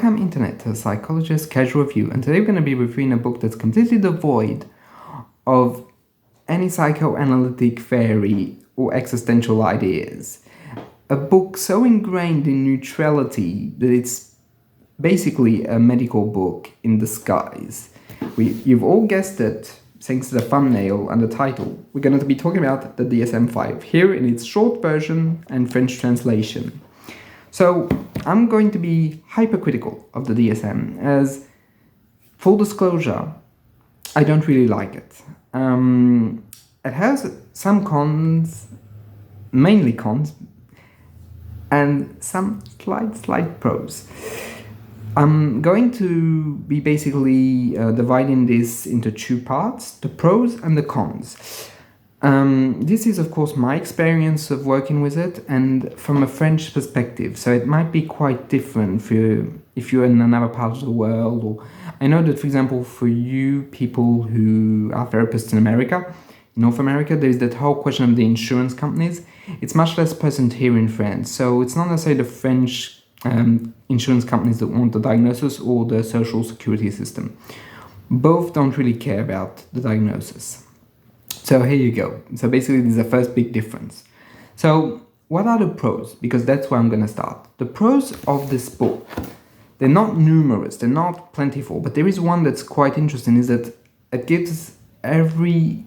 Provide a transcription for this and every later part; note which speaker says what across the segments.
Speaker 1: Welcome Internet to Psychologist Casual Review, and today we're going to be reviewing a book that's completely devoid of any psychoanalytic theory or existential ideas. A book so ingrained in neutrality that it's basically a medical book in disguise. You've all guessed it, thanks to the thumbnail and the title. We're going to be talking about the DSM-5, here in its short version and French translation. So, I'm going to be hypercritical of the DSM, as, full disclosure, I don't really like it. It has some cons, mainly cons, and some slight pros. I'm going to be basically dividing this into two parts, the pros and the cons. This is, of course, my experience of working with it, and from a French perspective, so it might be quite different if you're in another part of the world. Or I know that, for example, for you people who are therapists in America, North America, there's that whole question of the insurance companies. It's much less present here in France, so it's not necessarily the French insurance companies that want the diagnosis or the social security system. Both don't really care about the diagnosis. So here you go. So basically, this is the first big difference. So what are the pros? Because that's where I'm going to start. The pros of this book, they're not numerous, they're not plentiful, but there is one that's quite interesting, is that it gives every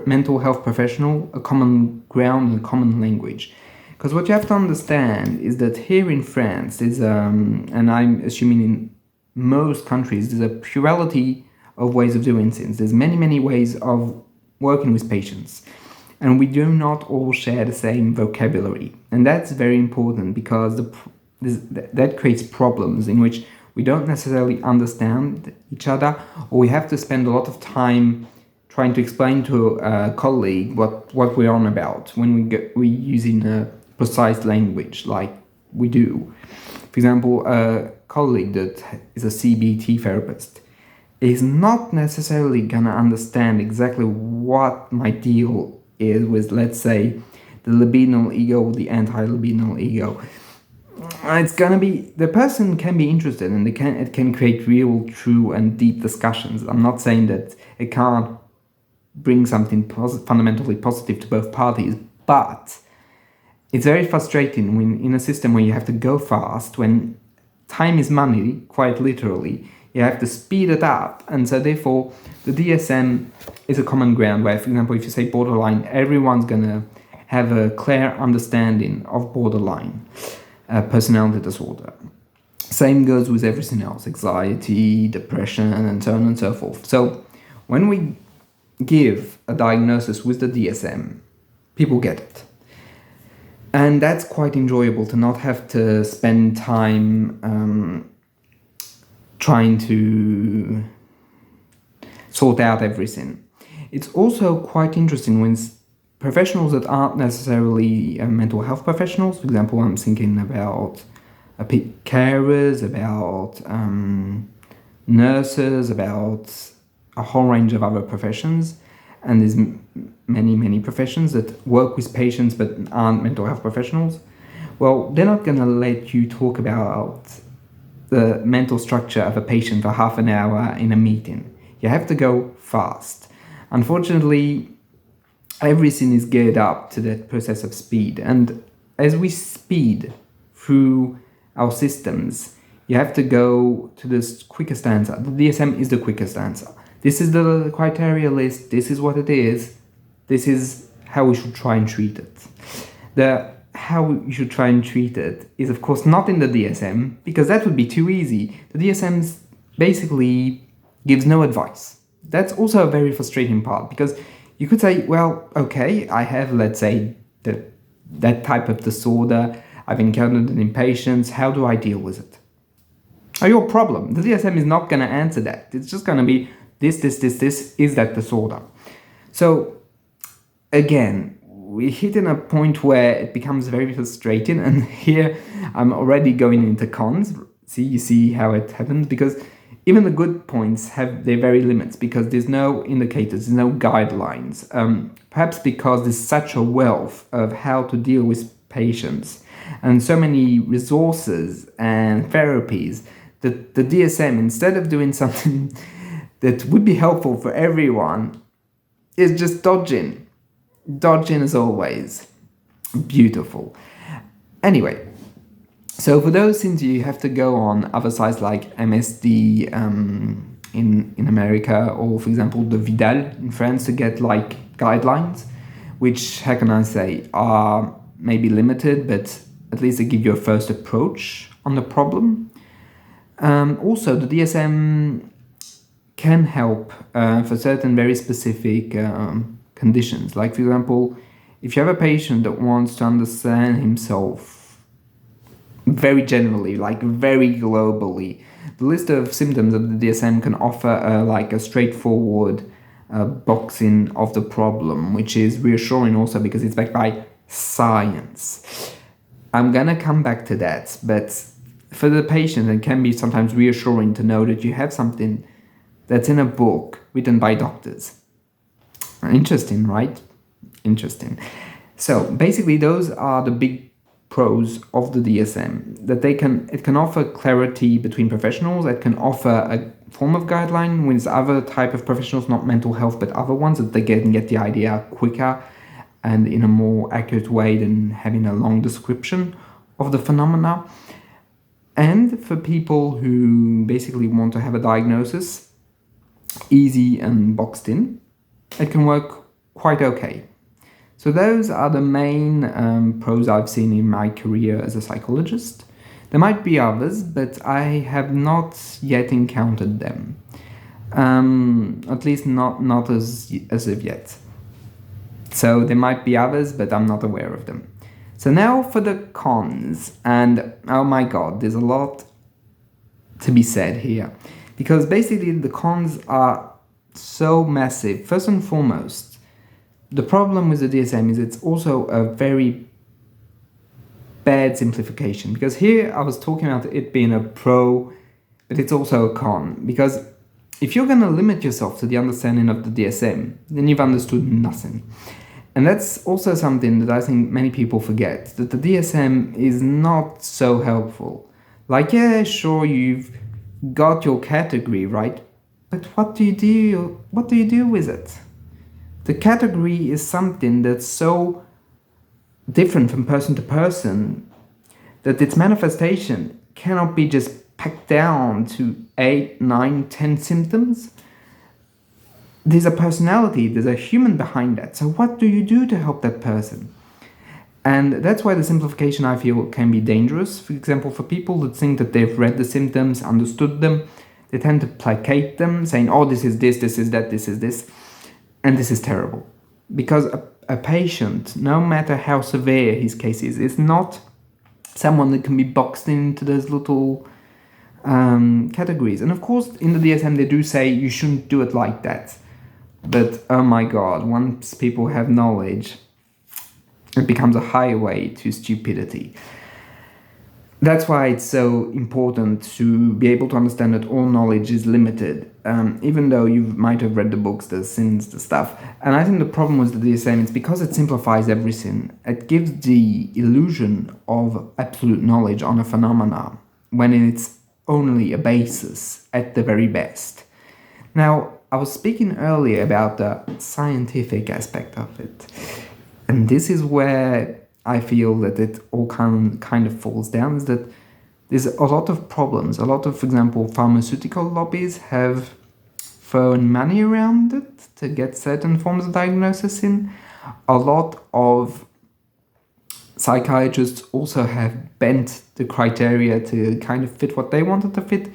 Speaker 1: mental health professional a common ground and a common language. Because what you have to understand is that here in France, there's, and I'm assuming in most countries, there's a plurality of ways of doing things. There's many ways of working with patients, and we do not all share the same vocabulary, and that's very important because that creates problems in which we don't necessarily understand each other, or we have to spend a lot of time trying to explain to a colleague what we're on about when we're using a precise language like we do. For example, a colleague that is a CBT therapist is not necessarily gonna understand exactly what my deal is with, let's say, the libidinal ego or the anti-libidinal ego. It's gonna be, the person can be interested, and it can create real, true and deep discussions. I'm not saying that it can't bring something fundamentally positive to both parties, but it's very frustrating when in a system where you have to go fast, when time is money, quite literally, you have to speed it up, and so therefore the DSM is a common ground where, for example, if you say borderline, everyone's gonna have a clear understanding of borderline personality disorder. Same goes with everything else, anxiety, depression, and so on and so forth. So when we give a diagnosis with the DSM, people get it. And that's quite enjoyable, to not have to spend time trying to sort out everything. It's also quite interesting when professionals that aren't necessarily mental health professionals, for example, I'm thinking about carers, about nurses, about a whole range of other professions, and there's many professions that work with patients but aren't mental health professionals. Well, they're not going to let you talk about the mental structure of a patient for half an hour in a meeting. You have to go fast. Unfortunately, everything is geared up to that process of speed, and as we speed through our systems, you have to go to this quickest answer. The DSM is the quickest answer. This is the criteria list, this is what it is, this is how we should try and treat it. How you should try and treat it is, of course, not in the DSM, because that would be too easy. The DSM basically gives no advice. That's also a very frustrating part, because you could say, well, okay, I have, let's say, that type of disorder, I've encountered it in patients, how do I deal with it? Your problem. The DSM is not going to answer that. It's just going to be this is that disorder. So, again, we're hitting a point where it becomes very frustrating, and here I'm already going into cons. You see how it happens, because even the good points have their very limits, because there's no indicators, there's no guidelines. Perhaps because there's such a wealth of how to deal with patients and so many resources and therapies the DSM, instead of doing something that would be helpful for everyone, is just dodging. Dodging as always. Beautiful. Anyway, so for those things you have to go on other sites like MSD in America, or for example the Vidal in France, to get like guidelines, which, how can I say, are maybe limited, but at least they give you a first approach on the problem. Also, the DSM can help for certain very specific conditions. Like, for example, if you have a patient that wants to understand himself very generally, like very globally, the list of symptoms of the DSM can offer like a straightforward boxing of the problem, which is reassuring also because it's backed by science. I'm gonna come back to that, but for the patient, it can be sometimes reassuring to know that you have something that's in a book written by doctors. Interesting, right? Interesting. So basically, those are the big pros of the DSM. That it can offer clarity between professionals. It can offer a form of guideline with other type of professionals, not mental health, but other ones, that they can get the idea quicker and in a more accurate way than having a long description of the phenomena. And for people who basically want to have a diagnosis, easy and boxed in, it can work quite okay. So those are the main pros I've seen in my career as a psychologist. There might be others, but I have not yet encountered them. At least not as of yet. So there might be others, but I'm not aware of them. So now for the cons, and oh my god, there's a lot to be said here. Because basically the cons are so massive. First and foremost, the problem with the DSM is it's also a very bad simplification. Because here I was talking about it being a pro, but it's also a con. Because if you're going to limit yourself to the understanding of the DSM, then you've understood nothing. And that's also something that I think many people forget, that the DSM is not so helpful. Like, yeah, sure, you've got your category, right? But what do you do? What do you do with it? The category is something that's so different from person to person that its manifestation cannot be just packed down to 8, 9, 10 symptoms. There's a personality, there's a human behind that. So what do you do to help that person? And that's why the simplification, I feel, can be dangerous. For example, for people that think that they've read the symptoms, understood them, they tend to placate them, saying, oh, this is this is that, this is this. And this is terrible. Because a patient, no matter how severe his case is not someone that can be boxed into those little categories. And of course, in the DSM, they do say you shouldn't do it like that. But, oh my god, once people have knowledge, it becomes a highway to stupidity. That's why it's so important to be able to understand that all knowledge is limited, even though you might have read the books, the sins, the stuff. And I think the problem with the DSM is because it simplifies everything. It gives the illusion of absolute knowledge on a phenomena when it's only a basis at the very best. Now, I was speaking earlier about the scientific aspect of it. And this is where I feel that it all kind of falls down, is that there's a lot of problems. A lot of, for example, pharmaceutical lobbies have thrown money around it to get certain forms of diagnosis in. A lot of psychiatrists also have bent the criteria to kind of fit what they wanted to fit.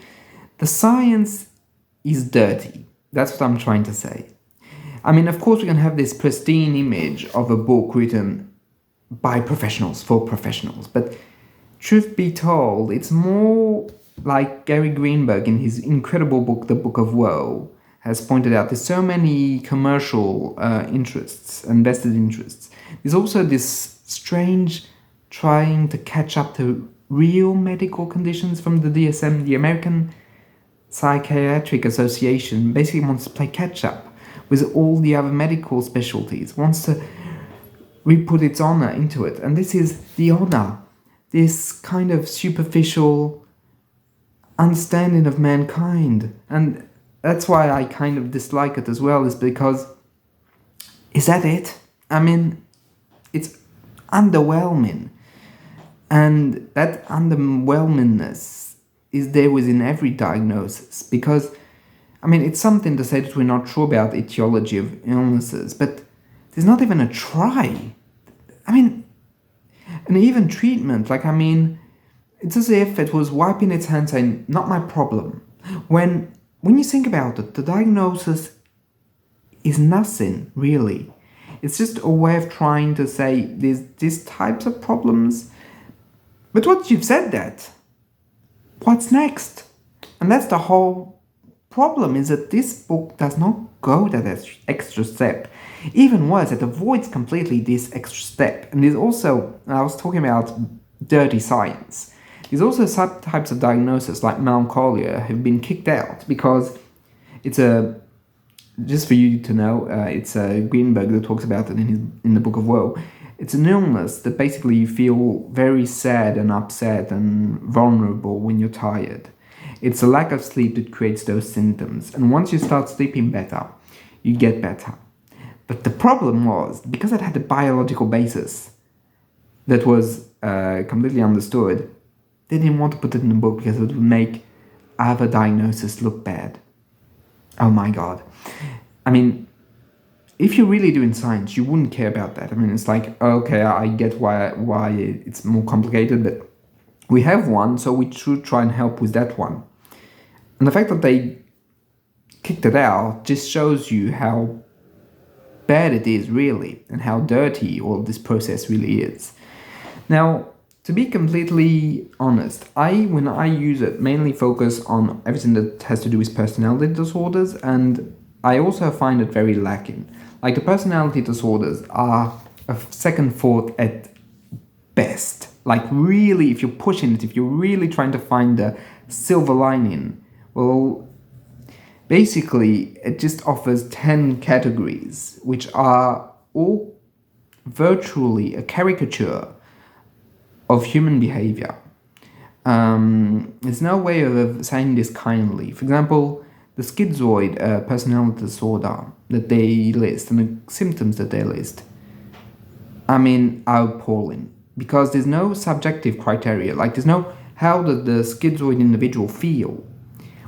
Speaker 1: The science is dirty. That's what I'm trying to say. I mean, of course, we can have this pristine image of a book written by professionals, for professionals. But truth be told, it's more like Gary Greenberg in his incredible book, The Book of Woe, has pointed out. There's so many commercial interests and vested interests. There's also this strange trying to catch up to real medical conditions from the DSM. The American Psychiatric Association basically wants to play catch up with all the other medical specialties, wants to re-put its honor into it. And this is the honor, this kind of superficial understanding of mankind. And that's why I kind of dislike it as well, is because, is that it? I mean, it's underwhelming. And that underwhelmingness is there within every diagnosis, because, I mean, it's something to say that we're not sure about etiology of illnesses, but there's not even a try. I mean, and even treatment, like, I mean, it's as if it was wiping its hands saying, not my problem. When you think about it, the diagnosis is nothing, really. It's just a way of trying to say there's these types of problems. But once you've said that, what's next? And that's the whole problem, is that this book does not go that extra step. Even worse, it avoids completely this extra step. And there's also, I was talking about dirty science. There's also subtypes of diagnosis like melancholia have been kicked out because it's just for you to know, it's Greenberg that talks about it in the Book of Woe. It's an illness that basically you feel very sad and upset and vulnerable when you're tired. It's a lack of sleep that creates those symptoms. And once you start sleeping better, you get better. But the problem was, because it had a biological basis that was completely understood, they didn't want to put it in the book because it would make other diagnoses look bad. Oh my god. I mean, if you're really doing science, you wouldn't care about that. I mean, it's like, okay, I get why it's more complicated, but we have one, so we should try and help with that one. And the fact that they kicked it out just shows you how bad it is, really, and how dirty all this process really is. Now, to be completely honest, when I use it, mainly focus on everything that has to do with personality disorders, and I also find it very lacking. Like, the personality disorders are a second thought at best. Like, really, if you're pushing it, if you're really trying to find the silver lining, well, basically, it just offers 10 categories, which are all virtually a caricature of human behavior. There's no way of saying this kindly. For example, the schizoid personality disorder that they list and the symptoms that they list, I mean, are appalling. Because there's no subjective criteria. Like, there's no how does the schizoid individual feel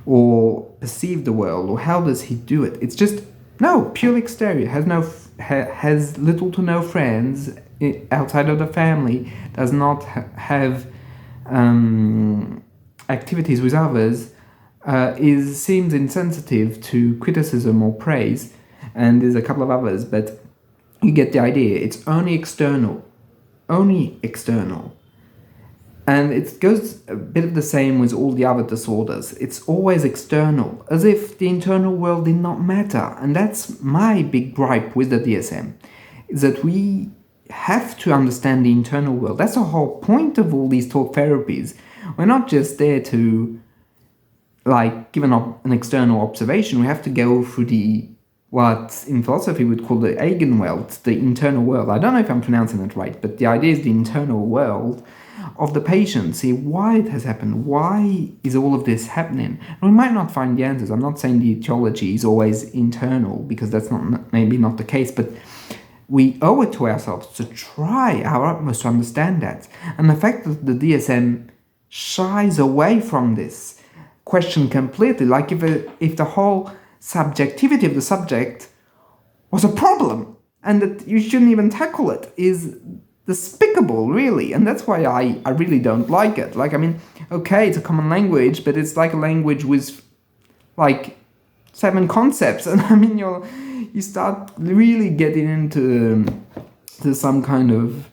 Speaker 1: or perceive the world, or how does he do it. It's just, no, pure exterior. Has little to no friends outside of the family, does not have activities with others, seems insensitive to criticism or praise, and there's a couple of others, but you get the idea. It's only external. And it goes a bit of the same with all the other disorders. It's always external, as if the internal world did not matter. And that's my big gripe with the DSM, is that we have to understand the internal world. That's the whole point of all these talk therapies. We're not just there to, like, give an external observation. We have to go through what in philosophy we'd call the Eigenwelt, the internal world. I don't know if I'm pronouncing it right, but the idea is the internal world of the patient. See why it has happened. Why is all of this happening? And we might not find the answers. I'm not saying the etiology is always internal, because that's maybe not the case, but we owe it to ourselves to try our utmost to understand that. And the fact that the DSM shies away from this question completely, like if the whole subjectivity of the subject was a problem and that you shouldn't even tackle it, is despicable, really. And that's why I really don't like it. Like, I mean, okay, it's a common language, but it's like a language with like 7 concepts, and I mean, you start really getting into to some kind of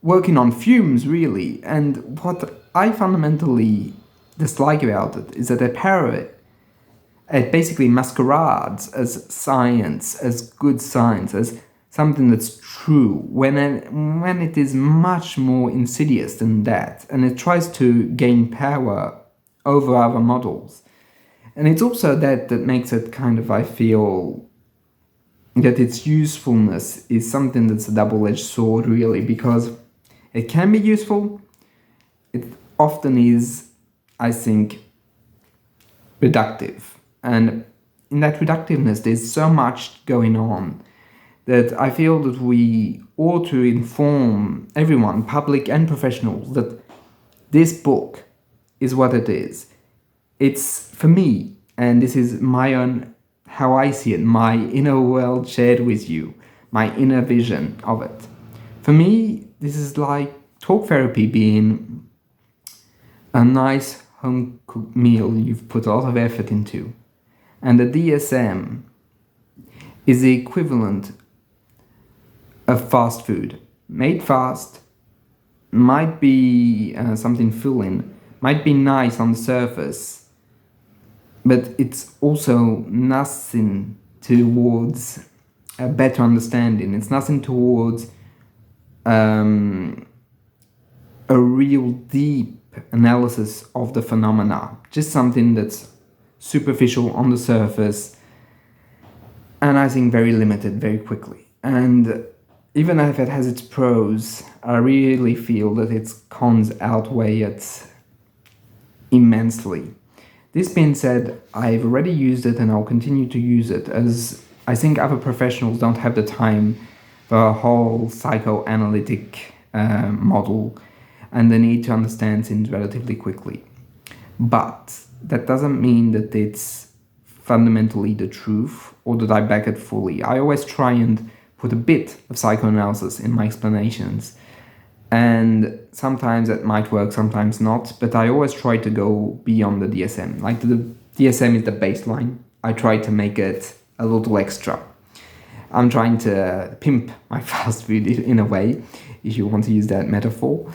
Speaker 1: working on fumes, really. And what I fundamentally dislike about it is that it basically masquerades as science, as good science, as something that's true, when it is much more insidious than that, and it tries to gain power over other models. And it's also that makes it kind of, I feel, that its usefulness is something that's a double-edged sword, really, because it can be useful. It often is, I think, reductive. And in that reductiveness, there's so much going on that I feel that we ought to inform everyone, public and professionals, that this book is what it is. It's, for me, and this is my own, how I see it, my inner world shared with you, my inner vision of it. For me, this is like talk therapy being a nice home-cooked meal you've put a lot of effort into. And the DSM is the equivalent of fast food. Made fast, might be something filling, might be nice on the surface, but it's also nothing towards a better understanding. It's nothing towards a real deep analysis of the phenomena. Just something that's superficial on the surface, and I think very limited very quickly. And even if it has its pros, I really feel that its cons outweigh it immensely. This being said, I've already used it and I'll continue to use it, as I think other professionals don't have the time for a whole psychoanalytic model, and they need to understand things relatively quickly. But that doesn't mean that it's fundamentally the truth or that I back it fully. I always try and put a bit of psychoanalysis in my explanations, and sometimes it might work, sometimes not, but I always try to go beyond the DSM. Like the DSM is the baseline. I try to make it a little extra. I'm trying to pimp my fast food in a way, if you want to use that metaphor.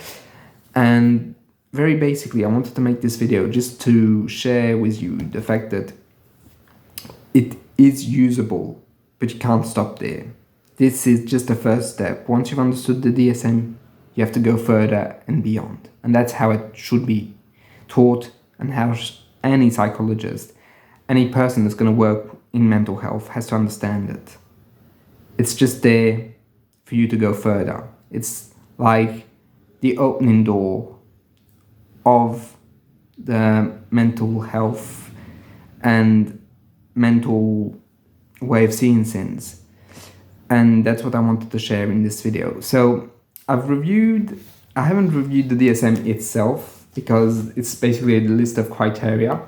Speaker 1: And very basically, I wanted to make this video just to share with you the fact that it is usable, but you can't stop there. This is just the first step. Once you've understood the DSM, you have to go further and beyond. And that's how it should be taught, and how any psychologist, any person that's going to work in mental health has to understand it. It's just there for you to go further. It's like the opening door of the mental health and mental way of seeing things. And that's what I wanted to share in this video. So I haven't reviewed the DSM itself because it's basically a list of criteria,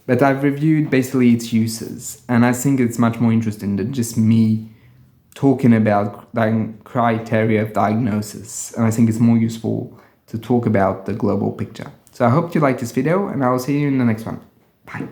Speaker 1: but I've reviewed basically its uses, and I think it's much more interesting than just me talking about the criteria of diagnosis, and I think it's more useful to talk about the global picture. So I hope you like this video, and I will see you in the next one. Bye.